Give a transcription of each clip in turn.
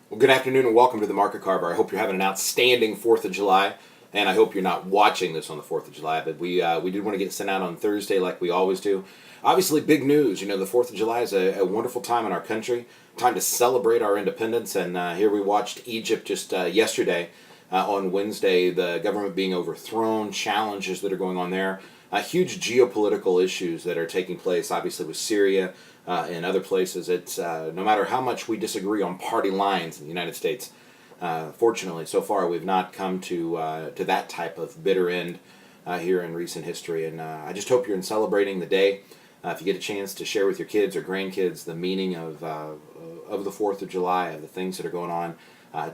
Well, good afternoon and welcome to the Market Carver. I hope you're having an outstanding 4th of July, and I hope you're not watching this on the 4th of July, but we did want to get it sent out on Thursday like we always do. Obviously, big news. You know, the 4th of July is a wonderful time in our country, time to celebrate our independence, and here we watched Egypt just yesterday on Wednesday, the government being overthrown, challenges that are going on there, huge geopolitical issues that are taking place, obviously, with Syria and other places. It's no matter how much we disagree on party lines in the United States. Fortunately, so far we've not come to that type of bitter end here in recent history, and I just hope you're celebrating the day. If you get a chance to share with your kids or grandkids the meaning of the 4th of July, of the things that are going on,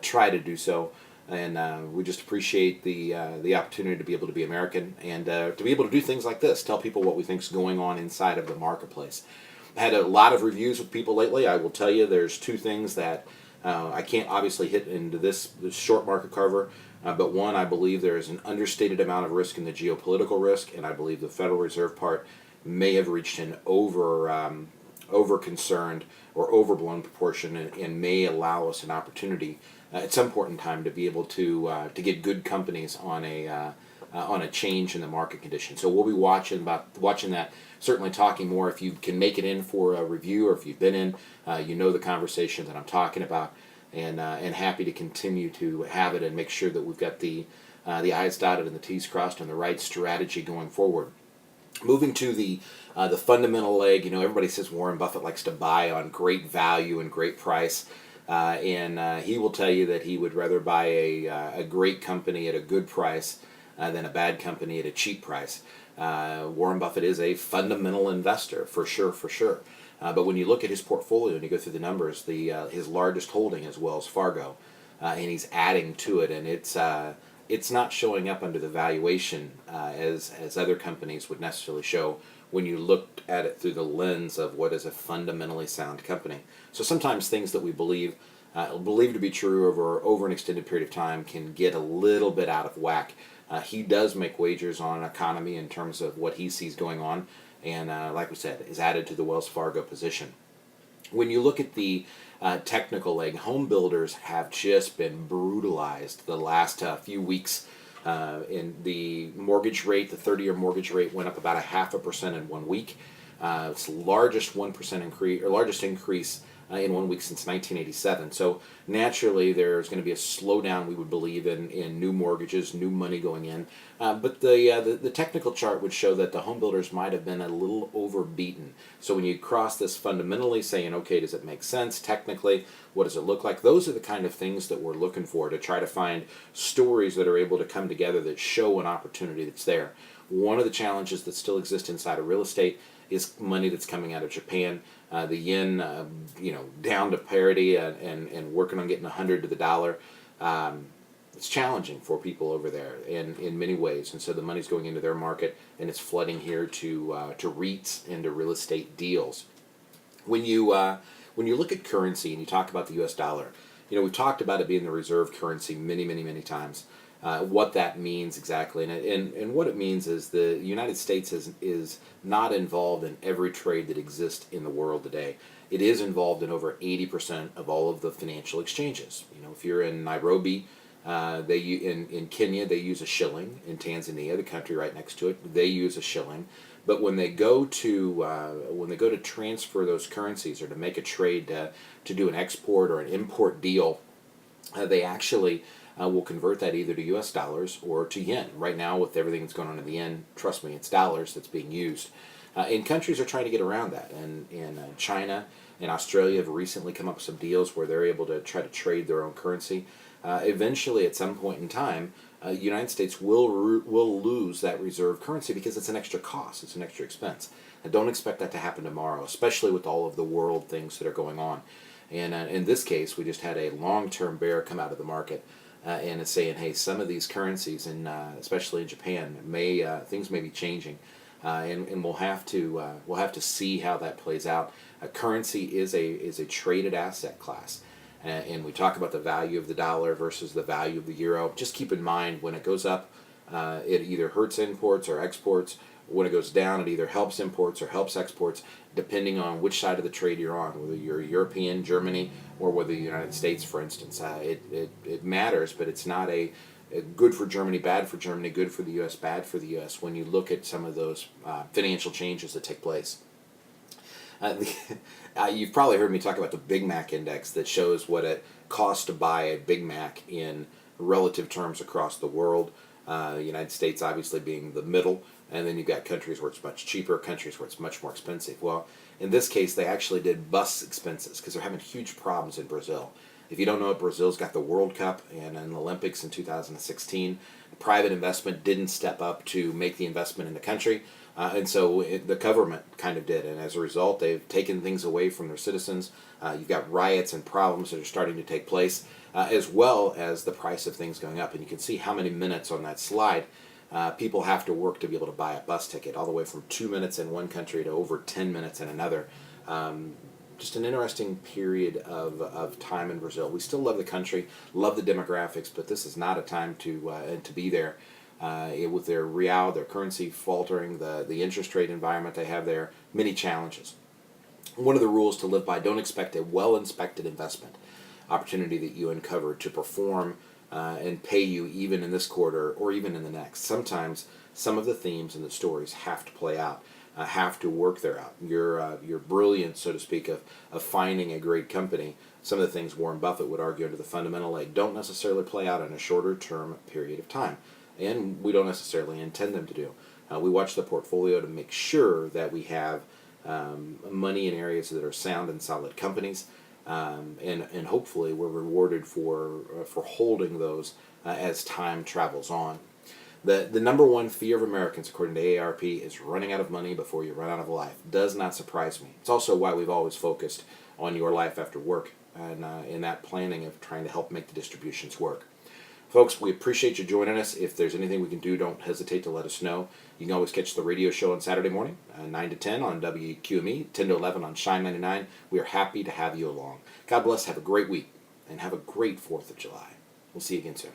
try to do so. And we just appreciate the opportunity to be able to be American and to be able to do things like this, tell people what we think is going on inside of the marketplace. I had a lot of reviews with people lately. I will tell you there's two things that I can't obviously hit into this short market carver, but one, I believe there is an understated amount of risk in the geopolitical risk, and I believe the Federal Reserve part may have reached an over concerned or overblown proportion, and may allow us an opportunity at some point in time to be able to get good companies on a change in the market condition. So we'll be watching that. Certainly talking more. If you can make it in for a review, or if you've been in, you know the conversation that I'm talking about, and happy to continue to have it and make sure that we've got the I's dotted and the T's crossed on the right strategy going forward. Moving to the fundamental leg, you know, everybody says Warren Buffett likes to buy on great value and great price. And he will tell you that he would rather buy a great company at a good price than a bad company at a cheap price. Warren Buffett is a fundamental investor, for sure. But when you look at his portfolio and you go through the numbers, his largest holding is Wells Fargo, and he's adding to it, and it's not showing up under the valuation as other companies would necessarily show when you look at it through the lens of what is a fundamentally sound company. So sometimes things that we believe to be true over an extended period of time can get a little bit out of whack. He does make wagers on economy in terms of what he sees going on, and like we said, is added to the Wells Fargo position. When you look at the technical leg, home builders have just been brutalized the last few weeks. In the mortgage rate, the 30-year mortgage rate went up about 0.5% in 1 week. It's the largest 1% increase, or largest increase in 1 week since 1987. So naturally, there's going to be a slowdown, we would believe, in new mortgages, new money going in. But the technical chart would show that the home builders might have been a little overbeaten. So when you cross this fundamentally, saying, okay, does it make sense technically? What does it look like? Those are the kind of things that we're looking for to try to find stories that are able to come together that show an opportunity that's there. One of the challenges that still exist inside of real estate is money that's coming out of Japan. The yen, down to parity, and working on getting 100 to the dollar. It's challenging for people over there in many ways, and so the money's going into their market, and it's flooding here to REITs and to real estate deals. When you look at currency and you talk about the U.S. dollar, you know, we've talked about it being the reserve currency many times. What that means exactly, and what it means is the United States is not involved in every trade that exists in the world today. It is involved in over 80% of all of the financial exchanges. You know, if you're in Nairobi, in Kenya they use a shilling. In Tanzania, the country right next to it, they use a shilling. But when they go to transfer those currencies or to make a trade to do an export or an import deal, they actually will convert that either to U.S. dollars or to yen. Right now, with everything that's going on in the yen, trust me, it's dollars that's being used. And countries are trying to get around that. And China and Australia have recently come up with some deals where they're able to try to trade their own currency. Eventually, at some point in time, the United States will lose that reserve currency because it's an extra cost, it's an extra expense. I don't expect that to happen tomorrow, especially with all of the world things that are going on. And in this case, we just had a long-term bear come out of the market. And it's saying, hey, some of these currencies, especially in Japan, things may be changing, and we'll have to see how that plays out. Currency is a traded asset class, and we talk about the value of the dollar versus the value of the euro. Just keep in mind when it goes up, it either hurts imports or exports, When it goes down, it either helps imports or helps exports, depending on which side of the trade you're on, whether you're European, Germany, or whether the United States, for instance. It matters, but it's not a good for Germany, bad for Germany, good for the U.S., bad for the U.S. when you look at some of those financial changes that take place. You've probably heard me talk about the Big Mac Index that shows what it costs to buy a Big Mac in relative terms across the world. The United States obviously being the middle, and then you've got countries where it's much cheaper, countries where it's much more expensive. Well, in this case, they actually did bus expenses because they're having huge problems in Brazil. If you don't know it, Brazil's got the World Cup and an Olympics in 2016. Private investment didn't step up to make the investment in the country, and so the government kind of did. And as a result, they've taken things away from their citizens. You've got riots and problems that are starting to take place, as well as the price of things going up. And you can see how many minutes on that slide people have to work to be able to buy a bus ticket, all the way from 2 minutes in one country to over 10 minutes in another. Just an interesting period of time in Brazil. We still love the country, love the demographics, but this is not a time to be there. With their real, their currency faltering, the interest rate environment they have there, many challenges. One of the rules to live by: don't expect a well-inspected investment opportunity that you uncover to perform and pay you even in this quarter or even in the next. Sometimes some of the themes and the stories have to play out. Have to work there out. Your brilliance, so to speak, of finding a great company. Some of the things Warren Buffett would argue under the fundamental leg don't necessarily play out in a shorter term period of time, and we don't necessarily intend them to do. We watch the portfolio to make sure that we have money in areas that are sound and solid companies, and hopefully we're rewarded for holding those as time travels on. The number one fear of Americans, according to AARP, is running out of money before you run out of life. Does not surprise me. It's also why we've always focused on your life after work and in that planning of trying to help make the distributions work. Folks, we appreciate you joining us. If there's anything we can do, don't hesitate to let us know. You can always catch the radio show on Saturday morning, 9 to 10 on WQME, 10 to 11 on Shine 99. We are happy to have you along. God bless. Have a great week, and have a great 4th of July. We'll see you again soon.